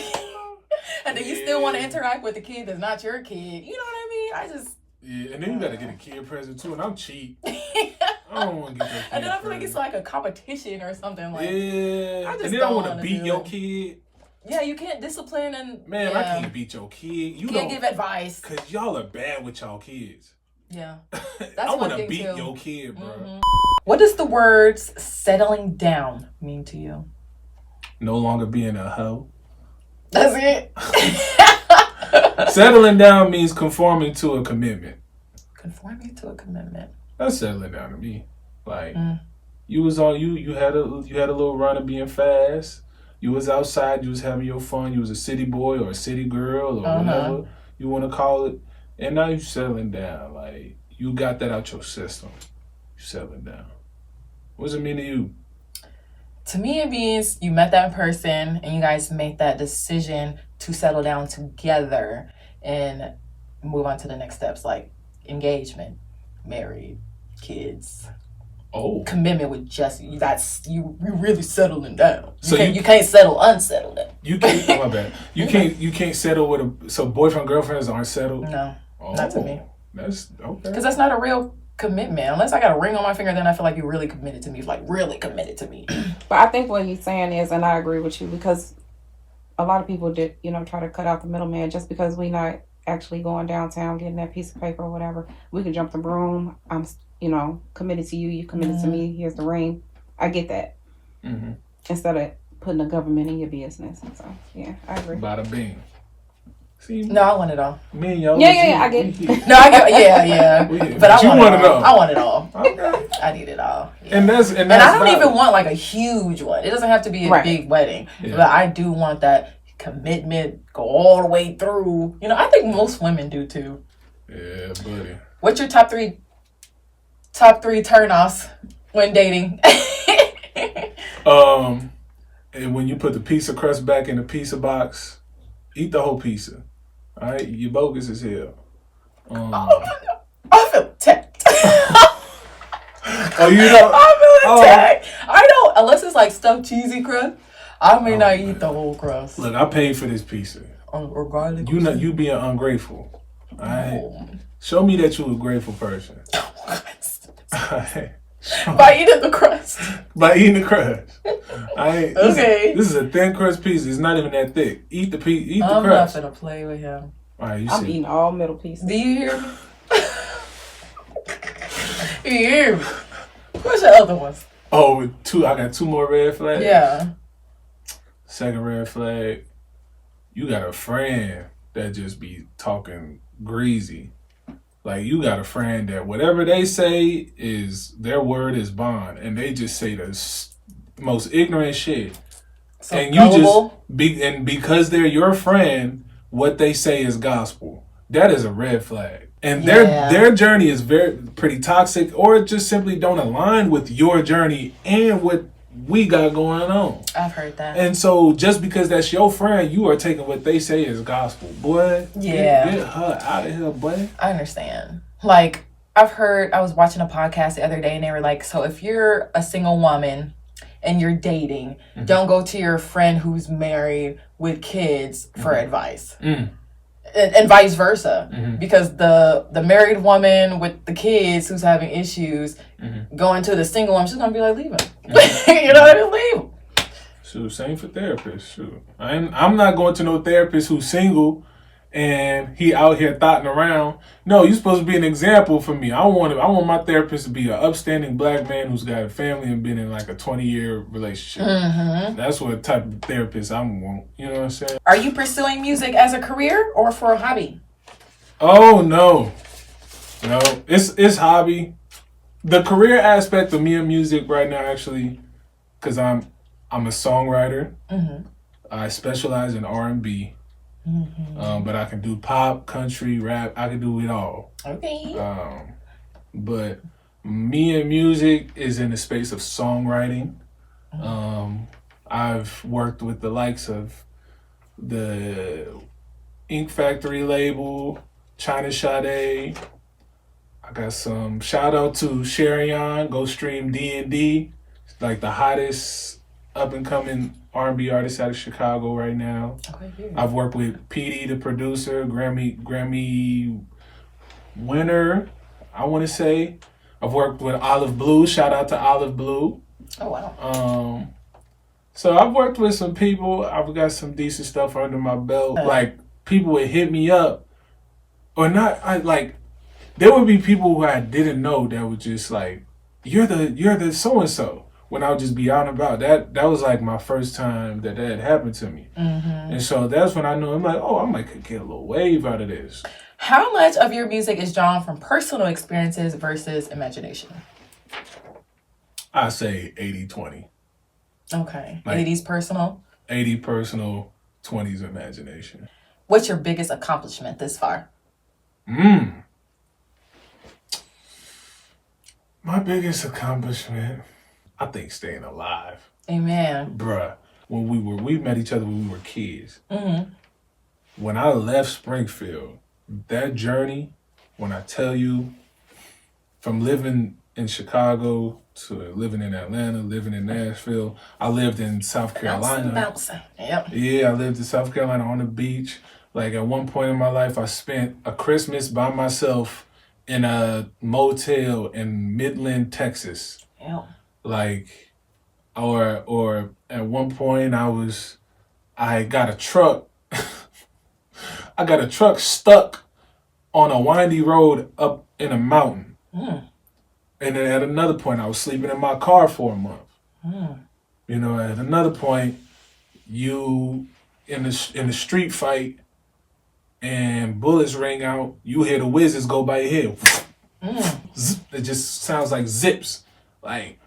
and then you still want to interact with the kid that's not your kid. You know what I mean? I just and then you gotta get a kid present too, and I'm cheap. I don't want to get that kid and then I feel present. like it's like a competition or something. Like, yeah, I just and then I don't want to wanna beat do your it. kid. Yeah, you can't discipline and Man, I can't beat your kid. You can't give advice. Cause y'all are bad with y'all kids. Yeah, I one want to thing, beat too. your kid, bro. Mm-hmm. What does the words settling down mean to you? No longer being a hoe. That's it. Settling down means conforming to a commitment. Conforming to a commitment. That's settling down to me. Like you was on you had a little run of being fast. You was outside. You was having your fun. You was a city boy or a city girl or whatever you want to call it. And now you settling down. Like you got that out your system. You settling down. What does it mean to you? To me, it means you met that person and you guys made that decision to settle down together and move on to the next steps, like engagement, married, kids. Oh, commitment with just that's you really settling down. So you can't settle unsettled. You can't. Oh, my bad. You can't settle with a. So boyfriend girlfriends aren't settled. No, not to me. That's okay. Because that's not a real commitment. Unless I got a ring on my finger, then I feel like you really committed to me. Like really committed to me. But I think what he's saying is, and I agree with you, because a lot of people did, try to cut out the middleman. Just because we not actually going downtown getting that piece of paper or whatever, we can jump the broom. I'm committed to you. You committed to me. Here's the ring. I get that. Mm-hmm. Instead of putting the government in your business. So yeah, I agree. Bada bing. See, No, I want it all. me and y'all. Yeah, I get it. No, I get yeah. But I want it all. I want it all. Okay. I need it all. Yeah. And that's I don't valid. even want like a huge one. It doesn't have to be a big wedding. Yeah. But I do want that commitment, go all the way through. I think most women do too. Yeah, buddy. What's your top three turn-offs when dating? And when you put the pizza crust back in the pizza box, eat the whole pizza. All right, you bogus as hell. I feel attacked. Oh, you know? I feel attacked. I don't, unless it's like stuffed cheesy crust, I may not eat the whole crust. Look, I paid for this pizza. Or garlic. You being ungrateful. All right. Show me that you a grateful person. All right. By eating the crust. By eating the crust. Okay. This is a thin crust pizza. It's not even that thick. Eat the crust. I'm not gonna play with him. All right, I'm eating all middle pieces. Do you hear me? You hear me? What's your other ones? Oh, I got two more red flags. Yeah. Second red flag. You got a friend that just be talking greasy. Like, you got a friend that whatever they say is their word is bond, and they just say the most ignorant shit. So and gullible. Because they're your friend, what they say is gospel. That is a red flag. And their journey is pretty toxic, or just simply don't align with your journey and what we got going on. I've heard that. And so just because that's your friend, you are taking what they say is gospel. Boy, Yeah. get her out of here, boy. I understand. Like, I was watching a podcast the other day and they were like, so if you're a single woman and you're dating, don't go to your friend who's married with kids for advice. And vice versa. Because the married woman with the kids who's having issues going to the single one, she's going to be like, leave him. You know what I mean? Leave him. Shoot, same for therapists. Shoot, I'm not going to no therapist who's single and he out here thotting around. No, you're supposed to be an example for me. I want my therapist to be an upstanding black man who's got a family and been in like a 20-year relationship. That's what type of therapist I want. You know what I'm saying? Are you pursuing music as a career or for a hobby? Oh no, it's hobby. The career aspect of me in music right now, actually, because I'm a songwriter. I specialize in R&B. But I can do pop, country, rap. I can do it all. Okay. But me and music is in the space of songwriting. I've worked with the likes of the Ink Factory label, China Sade. I got some shout out to Sharion. Go stream D&D. Like the hottest up and coming R&B artist out of Chicago right now. Okay, I've worked with PD, the producer, Grammy winner, I want to say. I've worked with Olive Blue. Shout out to Olive Blue. Oh wow. So I've worked with some people. I've got some decent stuff under my belt. Like people would hit me up, or not. There would be people who I didn't know that would just like, you're the so and so. When I would just be out and about, that was like my first time that had happened to me, and so that's when I knew I'm like, oh, I might get a little wave out of this. How much of your music is drawn from personal experiences versus imagination? I say 80-20. Okay, Like, 80s personal. 80 personal, 20s imagination. What's your biggest accomplishment this far? My biggest accomplishment, I think staying alive. Amen. Bruh, when we met each other when we were kids. When I left Springfield, that journey, when I tell you, from living in Chicago to living in Atlanta, living in Nashville, I lived in South Carolina. Bouncing. Yep. Yeah, I lived in South Carolina on the beach. Like at one point in my life, I spent a Christmas by myself in a motel in Midland, Texas. Yep. Like, or at one point I got a truck. I got a truck stuck on a windy road up in a mountain. And then at another point, I was sleeping in my car for a month. You know, at another point, you in the street fight and bullets ring out, you hear the whizzes go by your head. It just sounds like zips. Like,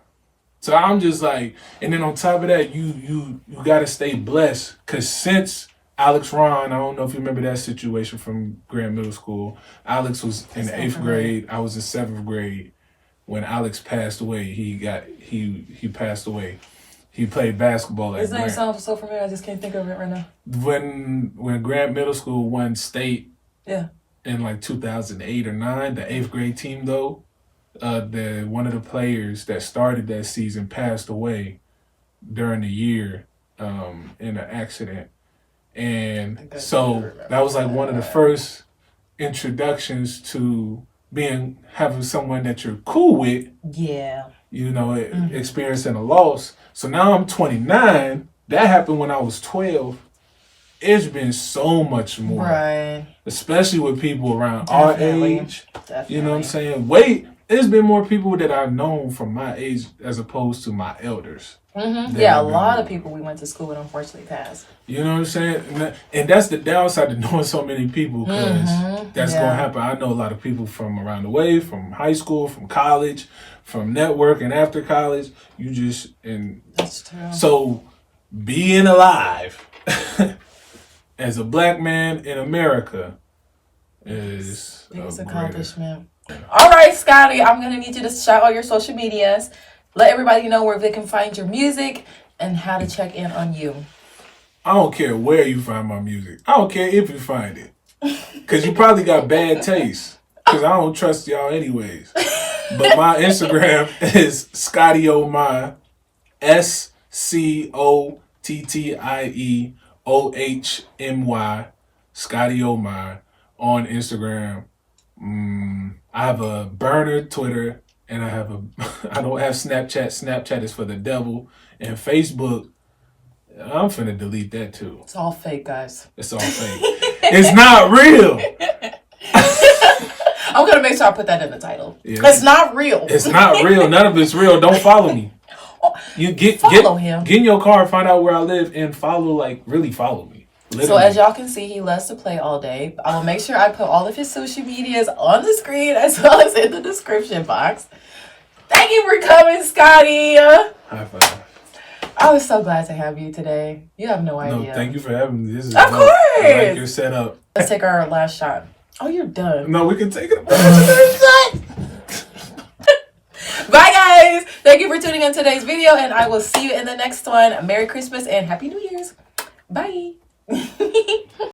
so I'm just like, and then on top of that, you gotta stay blessed, cause since Alex Ron, I don't know if you remember that situation from Grant Middle School. Alex was in the 8th grade. I was in 7th grade. When Alex passed away, he passed away. He played basketball at His name Grant. sounds so familiar. I just can't think of it right now. When Grant Middle School won state, Yeah. in like 2008 or 9, the 8th grade team though, one of the players that started that season passed away during the year in an accident. And so that was like one of the first introductions to having someone that you're cool with, Yeah. you know, experiencing a loss. So now I'm 29. That happened when I was 12. It's been so much more. Right. Especially with people around Definitely. our age. Definitely. You know what I'm saying? There's been more people that I've known from my age as opposed to my elders. Yeah, a lot of people we went to school with unfortunately passed. You know what I'm saying? And that's the downside to knowing so many people, because that's going to happen. I know a lot of people from around the way, from high school, from college, from network and after college. That's true. So being alive as a black man in America is biggest a greater accomplishment. All right, Scottie, I'm going to need you to shout out your social medias. Let everybody know where they can find your music and how to check in on you. I don't care where you find my music. I don't care if you find it. Because you probably got bad taste. Because I don't trust y'all anyways. But my Instagram is scottieohmy. SCOTTIEOHMY. Scottieohmy on Instagram. I have a burner Twitter. And I don't have Snapchat. Snapchat is for the devil. And Facebook, I'm finna delete that too. It's all fake, guys. It's all fake. It's not real. I'm going to make sure I put that in the title. Yeah. It's not real. It's not real. None of it's real. Don't follow me. You Follow him. Get in your car, find out where I live, and really follow me. Literally. So as y'all can see, he loves to play all day. I will make sure I put all of his social medias on the screen as well as in the description box. Thank you for coming, Scottie. High five. I was so glad to have you today. You have no idea. No, thank you for having me. This is Of dope. course. I like your setup. Let's take our last shot. Oh, you're done. No, we can take it. Bye, guys. Thank you for tuning in today's video, and I will see you in the next one. Merry Christmas and Happy New Year's. Bye.